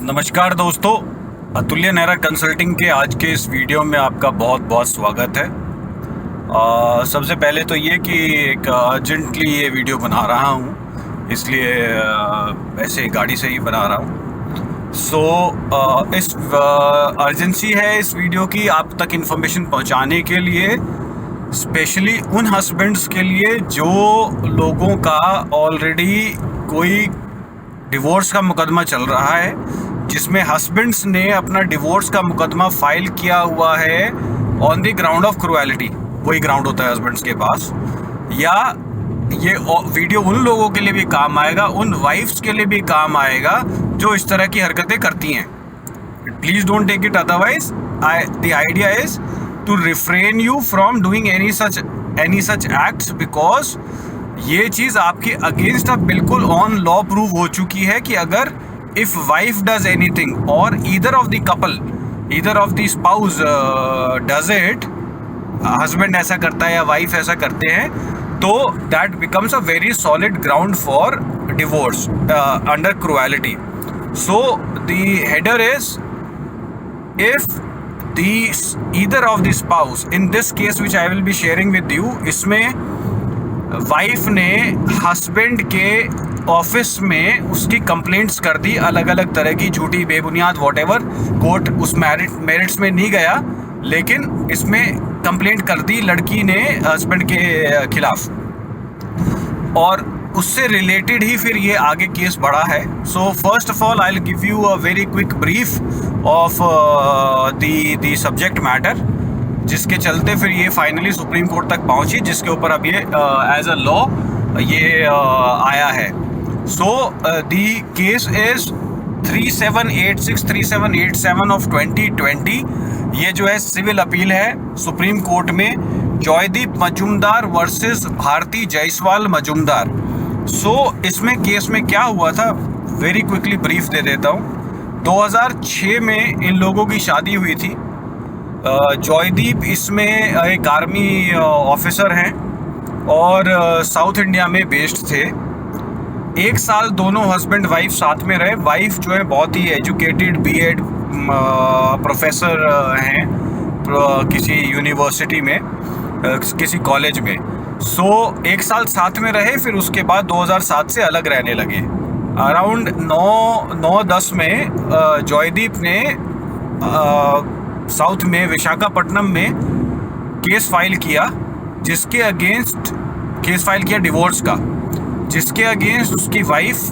नमस्कार दोस्तों, अतुल्य नेहरा कंसल्टिंग के आज के इस वीडियो में आपका बहुत बहुत स्वागत है। सबसे पहले तो ये कि एक अर्जेंटली ये वीडियो बना रहा हूँ, इसलिए ऐसे ही गाड़ी से ही बना रहा हूँ। इस अर्जेंसी है इस वीडियो की आप तक इन्फॉर्मेशन पहुँचाने के लिए, स्पेशली उन हस्बैंड्स के लिए जो लोगों का ऑलरेडी कोई डिवोर्स का मुकदमा चल रहा है, जिसमें हस्बैंड्स ने अपना डिवोर्स का मुकदमा फाइल किया हुआ है on the ground of cruelty. वही ग्राउंड होता है हस्बैंड्स के पास। या ये वीडियो उन लोगों के लिए भी काम आएगा, उन वाइफ्स के लिए भी काम आएगा जो इस तरह की हरकतें करती हैं। Please don't take it otherwise. The idea is to refrain you from doing any such acts, because ये चीज़ आपके अगेंस्ट अब बिल्कुल ऑन लॉ प्रूव हो चुकी है कि अगर इफ वाइफ डज एनीथिंग और either of the spouse does it, husband ऐसा करता है या वाइफ ऐसा करते हैं, तो that becomes a very solid ground for divorce under cruelty. So the header is if either of the spouse, in this case which I will be sharing with you, इसमें wife ने husband के office में उसकी complaints कर दी, अलग अलग तरह की झूठी बेबुनियाद वॉटेवर। कोर्ट उस मेरिट्स में नहीं गया, लेकिन इसमें कंप्लेंट कर दी लड़की ने हस्बैंड के खिलाफ, और उससे रिलेटेड ही फिर ये आगे केस बढ़ा है। So first of all I will give you a very quick brief of the subject matter, जिसके चलते फिर ये फाइनली सुप्रीम कोर्ट तक पहुंची, जिसके ऊपर अब ये एज अ लॉ ये आया है। So the case is 3786-3787 of 2020। ये जो है सिविल अपील है सुप्रीम कोर्ट में, जॉयदीप मजूमदार वर्सेस भारती जायसवाल मजूमदार। इसमें केस में क्या हुआ था, वेरी क्विकली ब्रीफ दे देता हूँ। 2006 में इन लोगों की शादी हुई थी। जॉयदीप इसमें एक आर्मी ऑफिसर हैं और साउथ इंडिया में बेस्ड थे। 1 साल दोनों हस्बैंड वाइफ साथ में रहे। वाइफ जो है बहुत ही एजुकेटेड बीएड प्रोफेसर हैं किसी यूनिवर्सिटी में, किसी कॉलेज में। 1 साल साथ में रहे, फिर उसके बाद 2007 से अलग रहने लगे। अराउंड 9-10 में जॉयदीप ने साउथ में विशाखापट्टनम में केस फाइल किया, जिसके अगेंस्ट केस फाइल किया डिवोर्स का, जिसके अगेंस्ट उसकी वाइफ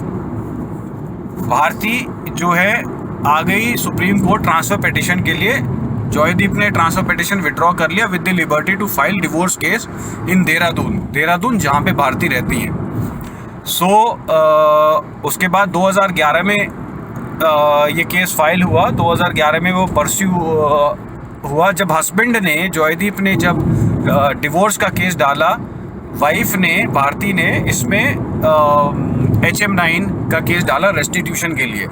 भारती जो है आ गई सुप्रीम कोर्ट ट्रांसफर पिटिशन के लिए। जॉयदीप ने ट्रांसफर पिटिशन विड्रॉ कर लिया with the liberty to file divorce case in Dehradun जहाँ पे भारती रहती हैं। उसके बाद 2011 में ये केस फाइल हुआ। 2011 में वो परस्यू हुआ जब हस्बैंड ने, जॉयदीप ने जब डिवोर्स का केस डाला, वाइफ ने, भारती ने इसमें HM9 का केस डाला रेस्टिट्यूशन के लिए।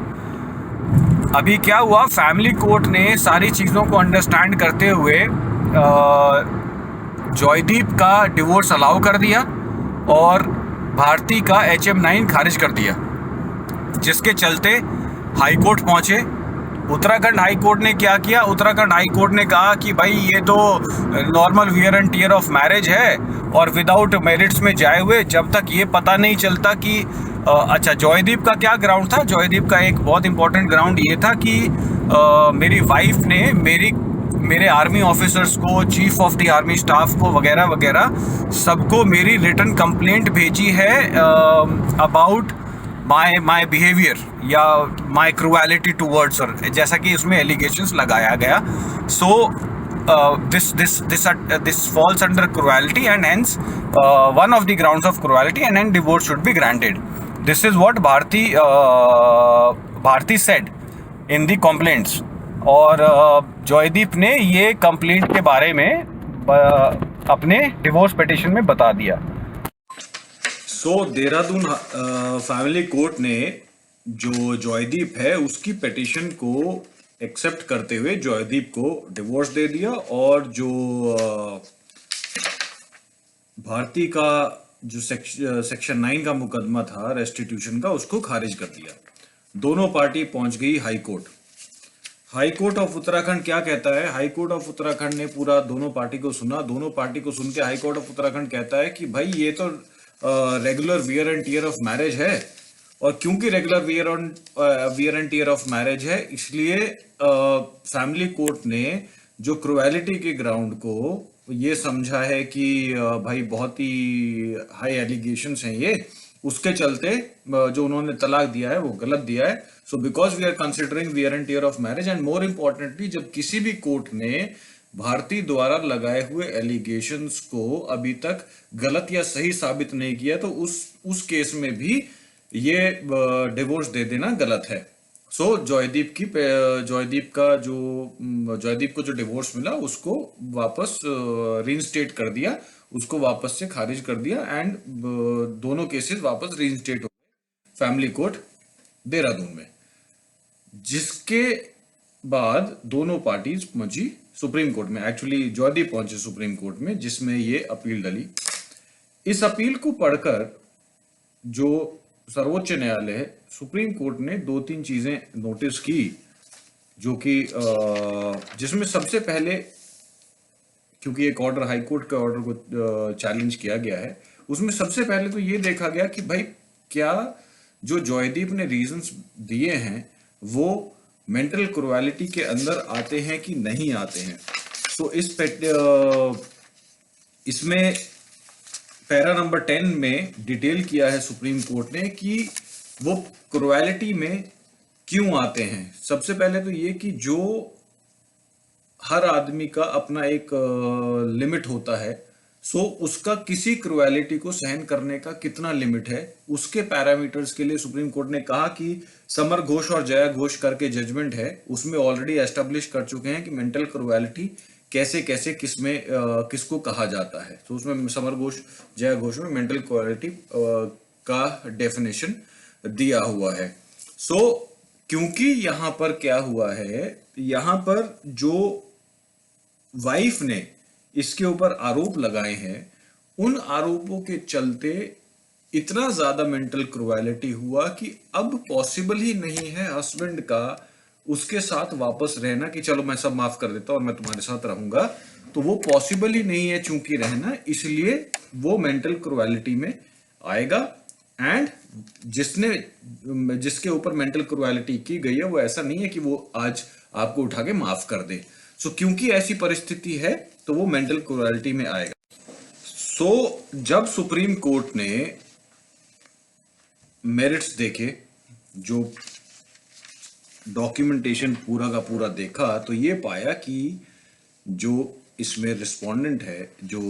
अभी क्या हुआ, फैमिली कोर्ट ने सारी चीज़ों को अंडरस्टैंड करते हुए जॉयदीप का डिवोर्स अलाउ कर दिया और भारती का HM9 खारिज कर दिया, जिसके चलते हाई कोर्ट पहुँचे। उत्तराखंड हाई कोर्ट ने क्या किया, उत्तराखंड हाई कोर्ट ने कहा कि भाई ये तो normal wear and tear of marriage है, और विदाउट मेरिट्स में जाए हुए जब तक ये पता नहीं चलता कि अच्छा, जॉयदीप का क्या ग्राउंड था। जॉयदीप का एक बहुत इंपॉर्टेंट ग्राउंड ये था कि मेरी वाइफ ने मेरे आर्मी ऑफिसर्स को, chief of the army staff को वगैरह वगैरह सबको मेरी रिटन कंप्लेंट भेजी है अबाउट माई बिहेवियर या माई क्रुएलिटी टूवर्ड्स हर, जैसा कि उसमें एलिगेशंस लगाया गया। This falls under cruelty, and hence one of the grounds of cruelty, and then divorce should be granted. This is what Bharti said in the complaints. और जॉयदीप ने ये complaint के बारे में अपने डिवोर्स पिटिशन में बता दिया। देहरादून फैमिली कोर्ट ने जो जॉयदीप है उसकी पिटिशन को एक्सेप्ट करते हुए जॉयदीप को डिवोर्स दे दिया, और जो भारती का जो सेक्शन 9 का मुकदमा था रेस्टिट्यूशन का, उसको खारिज कर दिया। दोनों पार्टी पहुंच गई high court. High court of Uttarakhand क्या कहता है? हाई कोर्ट ऑफ उत्तराखंड ने पूरा दोनों पार्टी को सुना। दोनों पार्टी को सुन के हाई कोर्ट ऑफ उत्तराखंड कहता है कि भाई ये तो regular wear and tear of marriage है, और क्योंकि regular wear and tear of marriage है, इसलिए फैमिली कोर्ट ने जो क्रुएलिटी के ग्राउंड को ये समझा है कि भाई बहुत ही हाई एलिगेशंस हैं ये, उसके चलते जो उन्होंने तलाक दिया है वो गलत दिया है। So because we are considering wear and tear of marriage, and more importantly जब किसी भी कोर्ट ने भारतीय द्वारा लगाए हुए एलिगेशंस को अभी तक गलत या सही साबित नहीं किया, तो उस केस में भी ये डिवोर्स दे देना गलत है। सो जॉयदीप को जो डिवोर्स मिला उसको वापस रीइंस्टेट कर दिया, उसको वापस से खारिज कर दिया, एंड दोनों केसेस वापस रीइंस्टेट हो गए फैमिली कोर्ट देहरादून में। जिसके बाद दोनों पार्टीज पहुंची सुप्रीम कोर्ट में। एक्चुअली जॉयदीप पहुंचे सुप्रीम कोर्ट में, जिसमें ये अपील डली। इस अपील को पढ़कर जो सर्वोच्च न्यायालय है, सुप्रीम कोर्ट ने 2-3 चीजें नोटिस की, जो कि जिसमें सबसे पहले, क्योंकि एक ऑर्डर हाई कोर्ट के ऑर्डर को चैलेंज किया गया है, उसमें सबसे पहले तो ये देखा गया कि भाई क्या जो जॉयदीप ने रीजंस दिए हैं वो मेंटल क्रुएलिटी के अंदर आते हैं कि नहीं आते हैं। सो इसमें पैरा नंबर 10 में डिटेल किया है सुप्रीम कोर्ट ने कि वो क्रुएलिटी में क्यों आते हैं। सबसे पहले तो ये कि जो हर आदमी का अपना एक लिमिट होता है, सो उसका किसी क्रुएलिटी को सहन करने का कितना लिमिट है, उसके पैरामीटर्स के लिए सुप्रीम कोर्ट ने कहा कि समर घोष और जया घोष करके जजमेंट है, उसमें ऑलरेडी एस्टेब्लिश कर चुके हैं कि मेंटल क्रुएलिटी कैसे कैसे किसमें किसको कहा जाता है। तो उसमें समर घोष जया घोष में मेंटल क्रुएलिटी का डेफिनेशन दिया हुआ है। सो क्योंकि यहां पर क्या हुआ है, यहां पर जो वाइफ ने इसके ऊपर आरोप लगाए हैं, उन आरोपों के चलते इतना ज्यादा मेंटल क्रुएलिटी हुआ कि अब पॉसिबल ही नहीं है हस्बैंड का उसके साथ वापस रहना, कि चलो मैं सब माफ कर देता हूं और मैं तुम्हारे साथ रहूंगा। तो वो पॉसिबल ही नहीं है चूंकि रहना, इसलिए वो मेंटल क्रुएलिटी में आएगा। एंड जिसके ऊपर मेंटल क्रुएलिटी की गई है वो ऐसा नहीं है कि वो आज आपको उठा के माफ कर दे। सो क्योंकि ऐसी परिस्थिति है तो वो मेंटल क्रुएलिटी में आएगा। सो जब सुप्रीम कोर्ट ने मेरिट्स देखे, जो डॉक्यूमेंटेशन पूरा का पूरा देखा, तो ये पाया कि जो इसमें रिस्पोंडेंट है, जो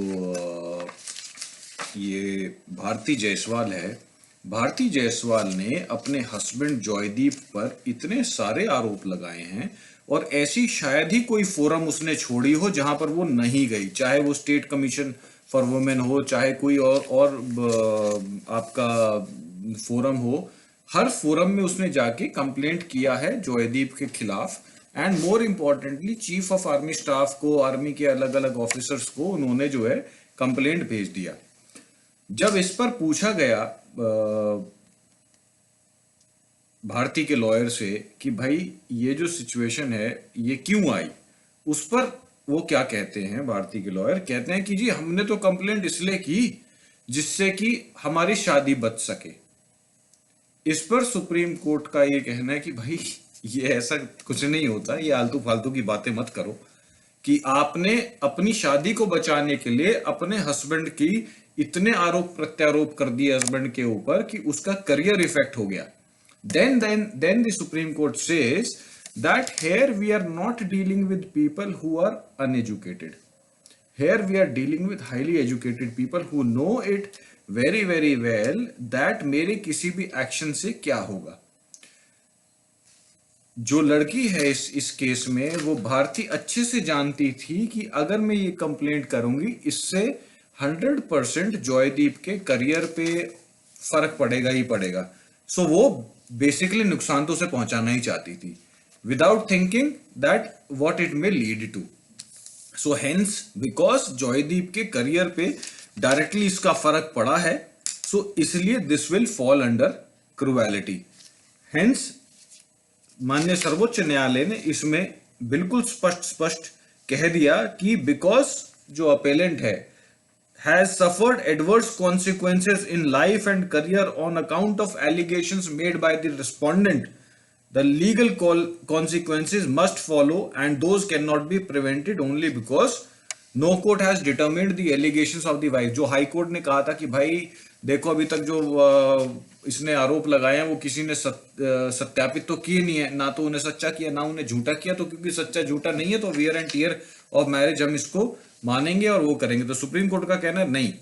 ये भारती जायसवाल है, भारती जायसवाल ने अपने हस्बैंड जॉयदीप पर इतने सारे आरोप लगाए हैं, और ऐसी शायद ही कोई फोरम उसने छोड़ी हो जहां पर वो नहीं गई, चाहे वो स्टेट कमीशन फॉर वुमेन हो, चाहे कोई और आपका फोरम हो। हर फोरम में उसने जाके कंप्लेंट किया है जॉयदीप के खिलाफ। And more importantly chief of army staff को, आर्मी के अलग अलग ऑफिसर्स को उन्होंने जो है कंप्लेंट भेज दिया। जब इस पर पूछा गया भारती के लॉयर से कि भाई ये जो सिचुएशन है ये क्यों आई, उस पर वो क्या कहते हैं, भारती के लॉयर कहते हैं कि जी हमने तो कंप्लेंट इसलिए की जिससे कि हमारी शादी बच सके। इस पर सुप्रीम कोर्ट का ये कहना है कि भाई ये ऐसा कुछ नहीं होता, ये आलतू फालतू की बातें मत करो, कि आपने अपनी शादी को बचाने के लिए अपने हस्बैंड की इतने आरोप प्रत्यारोप कर दिए हस्बैंड के ऊपर कि उसका करियर इफेक्ट हो गया। Then the Supreme Court says that here we are not dealing with people who are uneducated. Here we are dealing with highly educated people who know it very very well that मेरे किसी भी action से क्या होगा। जो लड़की है इस केस में, वो भारती अच्छे से जानती थी कि अगर मैं ये कंप्लेंट करूंगी इससे 100% जॉयदीप के करियर पे फर्क पड़ेगा ही पड़ेगा। सो वो बेसिकली नुकसान तो उसे पहुंचाना ही चाहती थी, without thinking that what it may lead to. So hence because Joydeep के करियर पे डायरेक्टली इसका फर्क पड़ा है, सो इसलिए this will fall under cruelty. Hence माननीय सर्वोच्च न्यायालय ने इसमें बिल्कुल स्पष्ट स्पष्ट कह दिया कि बिकॉज जो अपेलेंट है has suffered adverse consequences in life and career on account of allegations made by the respondent, the legal consequences must follow and those cannot be prevented only because no court has determined the allegations of the wife. जो high court ने कहा था कि भाई देखो अभी तक जो इसने आरोप लगाए हैं वो किसी ने सत्यापित तो किए नहीं है, ना तो उन्हें सच्चा किया ना उन्हें झूठा किया, तो क्योंकि सच्चा झूठा नहीं है तो wear and tear of marriage हम इसको मानेंगे और वो करेंगे। तो सुप्रीम कोर्ट का कहना है नहीं,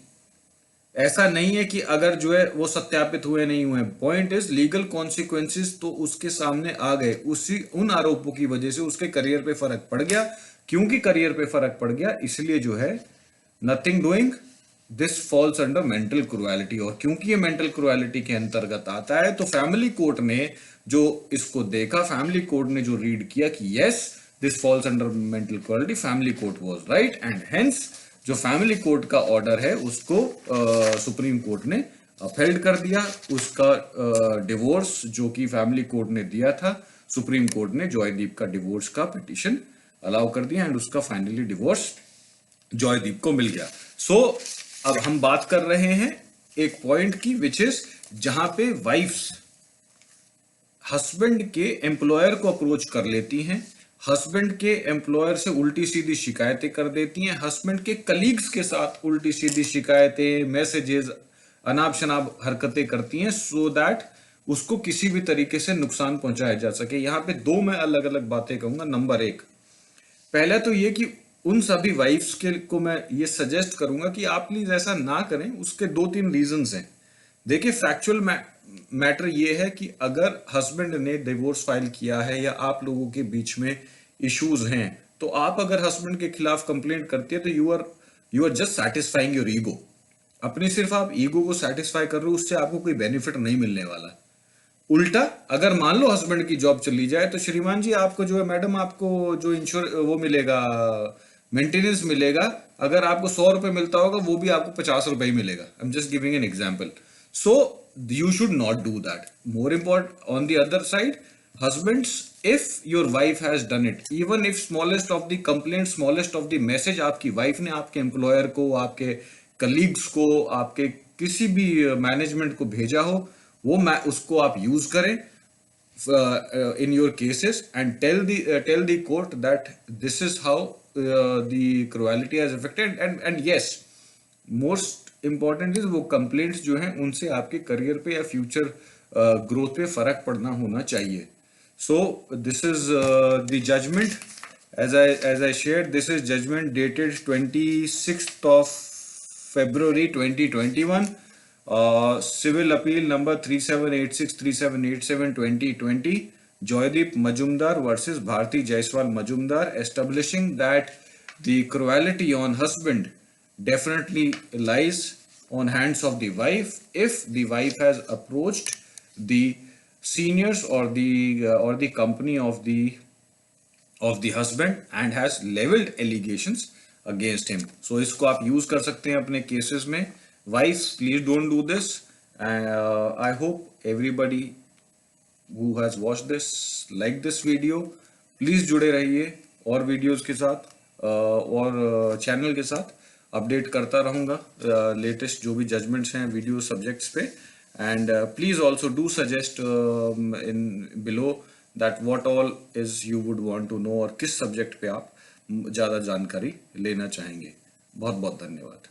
ऐसा नहीं है कि अगर जो है वो सत्यापित हुए नहीं हुए। पॉइंट इज लीगल कॉन्सिक्वेंसेस तो उसके सामने आ गए, उसी उन आरोपों की वजह से उसके करियर पे फर्क पड़ गया। क्योंकि करियर पे फर्क पड़ गया इसलिए जो है nothing doing this falls under mental cruelty, और क्योंकि ये मेंटल क्रुएलिटी के अंतर्गत आता है तो फैमिली कोर्ट ने जो इसको देखा, फैमिली कोर्ट ने जो रीड किया कि yes this falls under mental cruelty, family court was right and hence जो फैमिली कोर्ट का ऑर्डर है उसको सुप्रीम कोर्ट ने अपहेल्ड कर दिया। उसका डिवोर्स जो कि फैमिली कोर्ट ने दिया था, सुप्रीम कोर्ट ने जॉयदीप का डिवोर्स का पिटीशन अलाउ कर दिया एंड उसका फाइनली डिवोर्स जॉयदीप को मिल गया। सो अब हम बात कर रहे हैं एक पॉइंट की विच इज जहां पे वाइफ्स हस्बैंड के एम्प्लॉयर को अप्रोच कर लेती हैं, हस्बैंड के एम्प्लॉयर से उल्टी सीधी शिकायतें कर देती हैं, हस्बैंड के कलीग्स के साथ उल्टी सीधी शिकायतें, मैसेजेस, अनाप शनाप हरकतें करती हैं सो दैट उसको किसी भी तरीके से नुकसान पहुंचाया जा सके। यहां पे दो मैं अलग अलग बातें कहूंगा। नंबर एक, पहला तो ये कि उन सभी वाइफ्स के को मैं ये सजेस्ट करूंगा कि आप प्लीज ऐसा ना करें। उसके दो तीन रीजंस हैं। देखिए फैक्चुअल मैटर ये है कि अगर हस्बैंड ने डिवोर्स फाइल किया है या आप लोगों के बीच में इश्यूज हैं तो आप अगर हस्बैंड के खिलाफ कंप्लेंट करते हैं तो you are just satisfying your ego. अपनी सिर्फ आप ईगो को सेटिस्फाई कर रहे हो, उससे आपको कोई बेनिफिट नहीं मिलने वाला। उल्टा अगर मान लो हस्बैंड की जॉब चली जाए तो श्रीमान जी आपको जो है, मैडम आपको जो इंश्योर वो मिलेगा, मेंटेनेंस मिलेगा, अगर आपको 100 रुपए मिलता होगा वो भी आपको 50 रुपए ही मिलेगा। I am just giving an example. So you should not do that. More important, on the other side, husbands, if your wife has done it, even if smallest of the complaint, smallest of the message आपकी wife ने आपके employer को, आपके colleagues को, आपके किसी भी management को भेजा हो, वो उसको आप यूज करें in your cases and tell the court that this is how the cruelty has affected and yes, most important is वो कंप्लेंट्स जो हैं उनसे आपके करियर पे या फ्यूचर ग्रोथ पे फर्क पड़ना होना चाहिए। So this is the judgement as I shared, this is judgment dated 26th of February 2021, civil appeal number 37863787 Joydeep Majumdar versus Bharti Jaiswal Majumdar, establishing that the cruelty on husband definitely lies on hands of the wife if the wife has approached the seniors or the company of the husband and has leveled allegations against him. So इसको आप use कर सकते हैं अपने cases में। Wives, please don't do this. I hope everybody who has watched this like this video. Please जुड़े रहिए और वीडियोस के साथ और चैनल के साथ अपडेट करता रहूँगा लेटेस्ट जो भी जजमेंट्स हैं वीडियो सब्जेक्ट्स पे। And please also do suggest in below that what all is you would want to know और किस सब्जेक्ट पे आप ज़्यादा जानकारी लेना चाहेंगे। बहुत बहुत धन्यवाद।